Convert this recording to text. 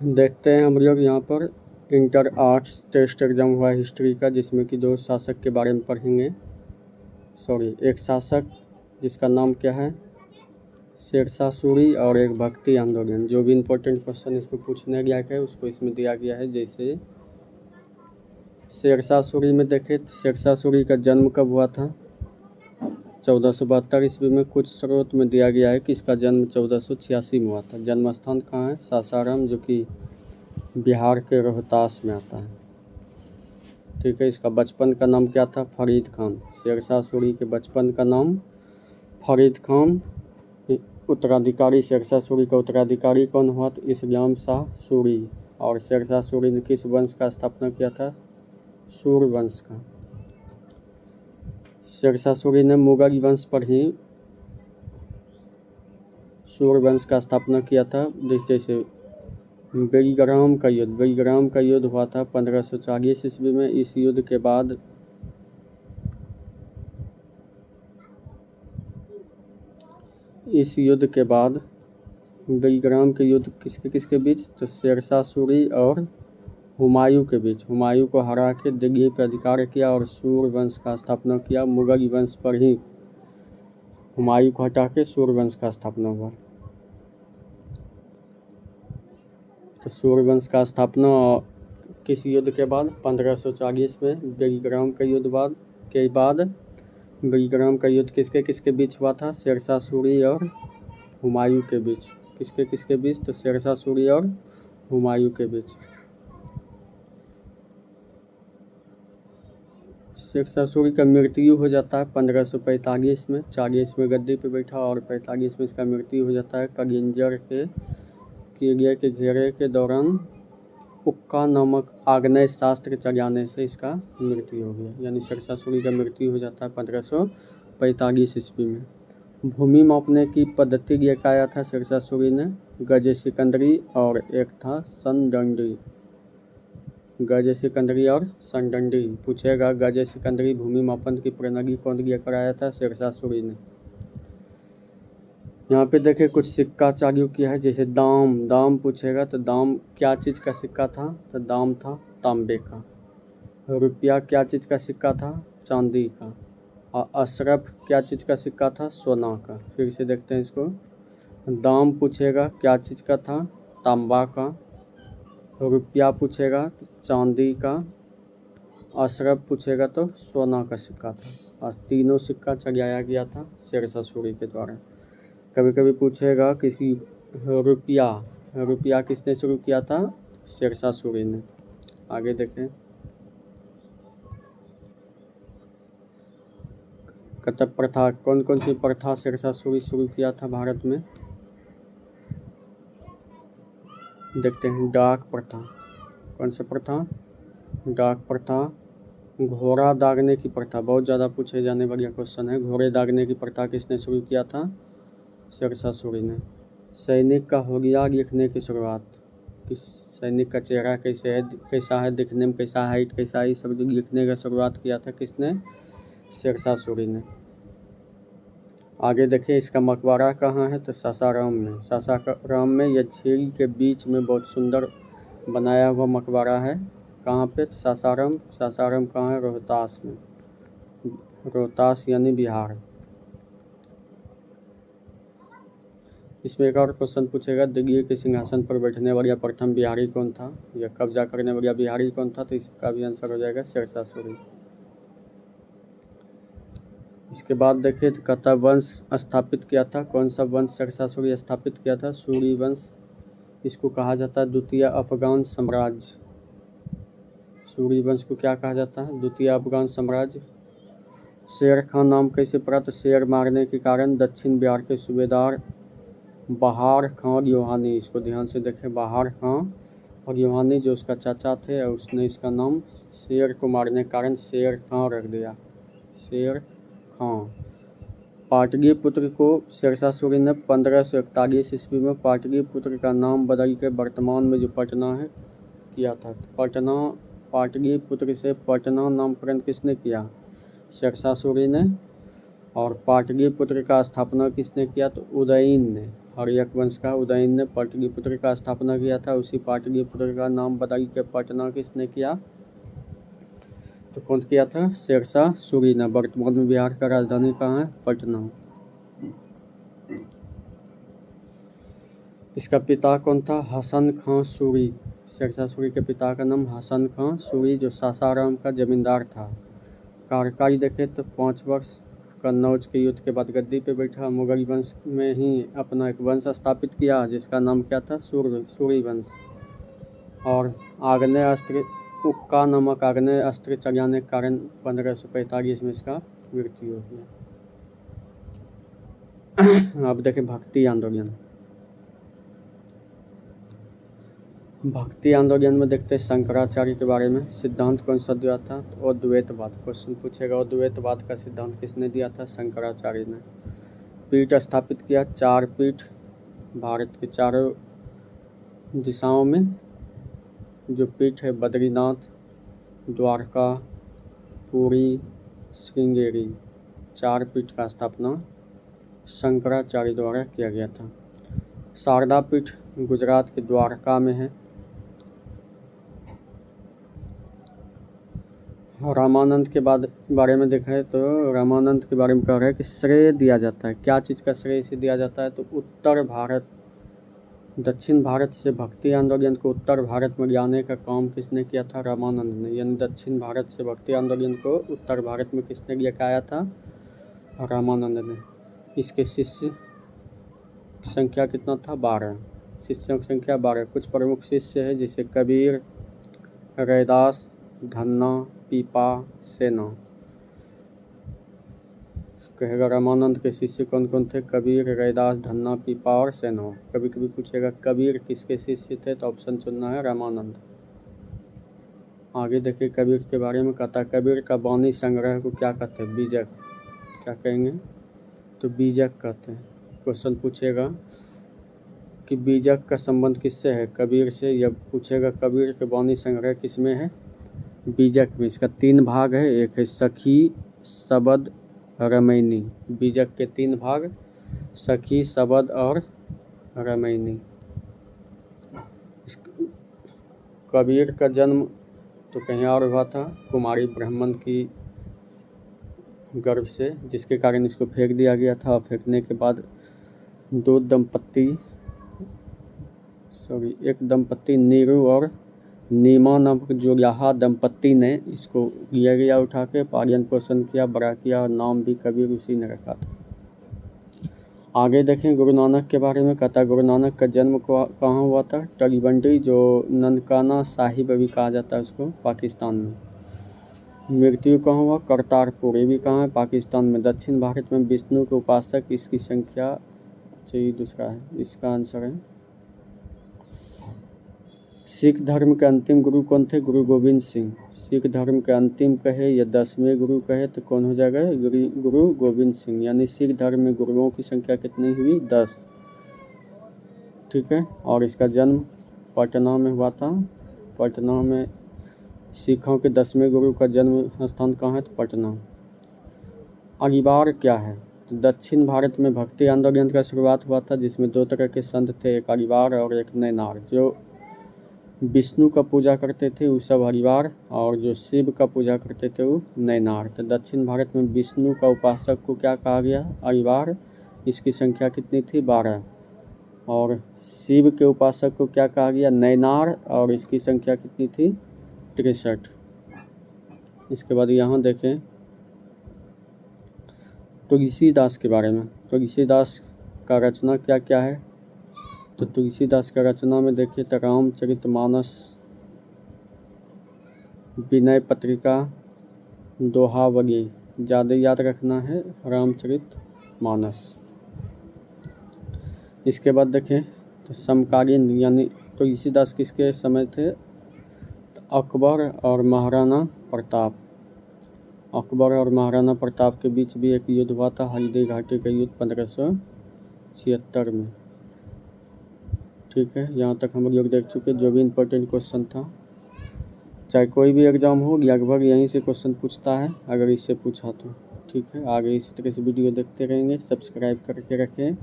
देखते हैं हम लोग यहाँ पर इंटर आर्ट्स टेस्ट एग्ज़ाम हुआ हिस्ट्री का, जिसमें कि दो शासक के बारे में पढ़ेंगे। एक शासक जिसका नाम क्या है, शेरशाह सूरी, और एक भक्ति आंदोलन। जो भी इम्पोर्टेंट क्वेश्चन इसमें पूछने गया है उसको इसमें दिया गया है। जैसे शेरशाह सूरी में देखें तो शेरशाह सूरी का जन्म कब हुआ था, 1472 ईस्वी में। कुछ स्रोत में दिया गया है कि इसका जन्म 1486 में हुआ था। जन्म स्थान कहाँ है, सासाराम, जो कि बिहार के रोहतास में आता है। ठीक है। इसका बचपन का नाम क्या था, फरीद खान। शेरशाह सूरी के बचपन का नाम फरीद खान। उत्तराधिकारी, शेरशाह सूरी का उत्तराधिकारी कौन हुआ, तो इस्लाम शाह सूरी। और शेरशाह सूरी ने किस वंश का स्थापना किया था, सूर वंश का। शेरशाह सूरी ने मुगल वंश पर ही सूर वंश का स्थापना किया था। जैसे बेलीग्राम का युद्ध हुआ था 1540 ईस्वी में। इस युद्ध के बाद बेलीग्राम के युद्ध किसके बीच, तो शेरशाह सूरी और हुमायूं के बीच। हुमायूं को हरा के दिल्ली पर अधिकार किया और सूर वंश का स्थापना किया। मुगल वंश पर ही हुमायूं को हटा के सूर वंश का स्थापना हुआ। तो सूर वंश का स्थापना किस युद्ध के बाद, 1540 में बेलीग्राम के युद्ध के बाद। बेलीग्राम का युद्ध किसके बीच हुआ था, शेरशाह सूरी और हुमायूं के बीच। किसके बीच, तो शेरशाह सूरी और हुमायूं के बीच। शेरशाह सूरी का मृत्यु हो जाता है 1545 में। 40 में गद्दी पे बैठा और 45 में इसका मृत्यु हो जाता है। कलिंजर के किले के घेरे के दौरान उक्का नामक आग्नेय शास्त्र चलाने से इसका मृत्यु हो गया। यानी शेरशाह सूरी का मृत्यु हो जाता है 1545 ईस्वी में। भूमि मापने की पद्धति लेकर था शेरशाह सूरी ने, गज सिकंदरी और एक था सनडंडी। गज सिकंदरी और सनडंडी पूछेगा। गज सिकंदरी भूमि मापन की प्रणाली कौन लेकर आया था, शेरशाह सूरी ने। यहाँ पे देखिए कुछ सिक्का चालू किया है। जैसे दाम पूछेगा तो दाम क्या चीज़ का सिक्का था, तो दाम था तांबे का। रुपया क्या चीज़ का सिक्का था, चांदी का। और अशरफ क्या चीज़ का सिक्का था, सोना का। फिर से देखते हैं इसको। दाम पूछेगा क्या चीज़ का था, तांबा का। रुपया पूछेगा तो चांदी का। अशरफ पूछेगा तो सोना का सिक्का था। और तीनों सिक्का चढ़ाया गया था शेरशाह सूरी के द्वारा। कभी कभी पूछेगा किसी रुपया किसने शुरू किया था, शेरशाह सूरी ने। आगे देखें। कतब प्रथा, कौन कौन सी प्रथा शेरशाह सूरी शुरू किया था भारत में, देखते हैं। डाक प्रथा, कौन सी प्रथा, डाक प्रथा। घोड़ा दागने की प्रथा, बहुत ज़्यादा पूछे जाने वाला क्वेश्चन है। घोड़े दागने की प्रथा किसने शुरू किया था, शेरशाह सूरी ने। सैनिक का होलिया लिखने की शुरुआत, किस सैनिक का चेहरा कैसा है दिखने में, कैसा हाइट कैसा है, सब लिखने का शुरुआत किया था किसने, शेरशाह सूरी ने। आगे देखिए इसका मकबरा कहाँ है, तो सासाराम में। सासाराम में यह झील के बीच में बहुत सुंदर बनाया हुआ मकबरा है। कहाँ पे, सासाराम। सासाराम कहाँ है, रोहतास में। रोहतास यानी बिहार। इसमें एक और क्वेश्चन पूछेगा, दिल्ली के सिंहासन पर बैठने वाला प्रथम बिहारी कौन था, या कब्जा करने वाला बिहारी कौन था, तो इसका भी आंसर हो जाएगा शेरशाह सूरी। इसके बाद देखिए तो कतब वंश स्थापित किया था, कौन सा वंश शेरशाह सूरी स्थापित किया था, सूरी वंश। इसको कहा जाता है द्वितीय अफगान साम्राज्य। सूरी वंश को क्या कहा जाता है, द्वितीय अफगान साम्राज्य। शेर खान नाम कैसे पड़ा, तो शेर मारने के कारण दक्षिण बिहार के सूबेदार बहार खां लोहानी, इसको ध्यान से देखें, बहार खां और लोहानी जो उसका चाचा थे, और उसने इसका नाम शेर को मारने के कारण शेर खां रख दिया, शेर खां। पाटलिपुत्र को शेरशाह सूरी ने 1541 ईस्वी में पाटलिपुत्र का नाम बदल के वर्तमान में जो पटना है किया था। पाटलिपुत्र से पटना नामकरण किसने किया, शेरशाह सूरी ने। और पाटलिपुत्र का स्थापना किसने किया, तो उदयन ने। हर्यक वंश का। उदयन ने पाटलिपुत्र का स्थापना किया था, उसी पाटलिपुत्र का नाम बदल के पटना किसने किया? तो कौन किया था? शेरशाह सूरी ने। वर्तमान में बिहार का राजधानी कहाँ है? पटना। इसका पिता कौन था? हसन खां सूरी। शेरशाह सूरी के पिता का नाम हसन खां सूरी, जो सासाराम का जमींदार था। कार्यकाल देखे तो 5 वर्ष। कन्नौज के युद्ध के बाद गद्दी पे बैठा। मुगल वंश में ही अपना एक वंश स्थापित किया जिसका नाम क्या था? सूरी वंश। और आग्नेय अस्त्र उक्का नामक आग्नेय अस्त्र चलाने के कारण 1545 में इसका मृत्यु हो गया। अब देखें भक्ति आंदोलन। भक्ति आंदोलन में देखते हैं शंकराचार्य के बारे में। सिद्धांत कौन सा दिया था? तो अद्वैतवाद। क्वेश्चन पूछेगा अद्वैतवाद का सिद्धांत किसने दिया था? शंकराचार्य ने। पीठ स्थापित किया, 4 पीठ भारत के चारों दिशाओं में। जो पीठ है बद्रीनाथ, द्वारका, पुरी, श्रृंगेरी, 4 पीठ का स्थापना शंकराचार्य द्वारा किया गया था। शारदा पीठ गुजरात के द्वारका में है। रामानंद के बारे में देखा है तो रामानंद के बारे में कह रहा है कि श्रेय दिया जाता है। क्या चीज़ का श्रेय इसे दिया जाता है? तो उत्तर भारत, दक्षिण भारत से भक्ति आंदोलन को उत्तर भारत में लाने का काम किसने किया था? रामानंद ने। यानी दक्षिण भारत से भक्ति आंदोलन को उत्तर भारत में किसने लेकर आया था? रामानंद ने। इसके शिष्य संख्या कितना था? 12। शिष्यों की संख्या 12। कुछ प्रमुख शिष्य है जैसे कबीर, रैदास, धन्ना, पीपा, सेना। कहेगा रामानंद के शिष्य कौन कौन थे? कबीर, रैदास, धन्ना, पीपा और सेना। कभी कभी पूछेगा कबीर किसके शिष्य थे? तो ऑप्शन चुनना है रामानंद। आगे देखिए कबीर के बारे में कहता है कबीर का वाणी संग्रह को क्या कहते हैं? बीजक। क्या कहेंगे? तो बीजक कहते हैं। क्वेश्चन पूछेगा कि बीजक का संबंध किससे है? कबीर से। या पूछेगा कबीर के वाणी संग्रह किस में है? बीजक में। इसका 3 भाग है। एक है सखी, शबद, रमैनी। बीजक के 3 भाग, सखी, शबद और रमैनी। कबीर का जन्म तो कहीं और हुआ था, कुमारी ब्राह्मण की गर्भ से, जिसके कारण इसको फेंक दिया गया था। फेंकने के बाद एक दंपत्ति नीरू और नीमा नामक जोड़िया दंपत्ति ने इसको लिया गया उठा के, पालन पोषण किया, बड़ा किया और नाम भी कबीर उसी ने रखा था। आगे देखें गुरु नानक के बारे में। कहता गुरु नानक का जन्म कहाँ हुआ था? तलवंडी, जो ननकाना साहिब अभी कहा जाता है उसको, पाकिस्तान में। मृत्यु कहाँ हुआ? करतारपुर। ये भी कहाँ है? पाकिस्तान में। दक्षिण भारत में विष्णु के उपासक इसकी संख्या, चाहिए दूसरा है, इसका आंसर है। सिख धर्म के अंतिम गुरु कौन थे? गुरु गोविंद सिंह। सिख धर्म के अंतिम कहे या 10वें गुरु कहे तो कौन हो जाएगा? गुरु गोविंद सिंह। यानी सिख धर्म में गुरुओं की संख्या कितनी हुई? 10। ठीक है। और इसका जन्म पटना में हुआ था। पटना में सिखों के 10वें गुरु का जन्म स्थान कहाँ है? तो पटना। अलिबार क्या है? तो दक्षिण भारत में भक्ति आंदोलन का शुरुआत हुआ था जिसमें 2 तरह के संत थे, एक अलिबार और एक नैनार। जो विष्णु का पूजा करते थे वो सब हरिवार, और जो शिव का पूजा करते थे वो नैनार। तो दक्षिण भारत में विष्णु का उपासक को क्या कहा गया? हरिवार। इसकी संख्या कितनी थी? 12। और शिव के उपासक को क्या कहा गया? नैनार, और इसकी संख्या कितनी थी? 63। इसके बाद यहाँ देखें तुलसीदास के बारे में। तुलसीदास का रचना क्या क्या है? तो तुलसीदास का रचना में देखिए तो रामचरितमानस, विनय पत्रिका, दोहावली। ज़्यादा याद रखना है रामचरितमानस। इसके बाद देखें तो समकालीन, यानी तुलसीदास किसके समय थे? तो अकबर और महाराणा प्रताप। अकबर और महाराणा प्रताप के बीच भी एक युद्ध हुआ था, हल्दी घाटी का युद्ध 1576 में। ठीक है। यहाँ तक हम लोग देख चुके जो भी इम्पोर्टेंट क्वेश्चन था। चाहे कोई भी एग्ज़ाम हो लगभग यहीं से क्वेश्चन पूछता है, अगर इससे पूछा तो। ठीक है। आगे इसी तरह से वीडियो देखते रहेंगे। सब्सक्राइब करके रखें।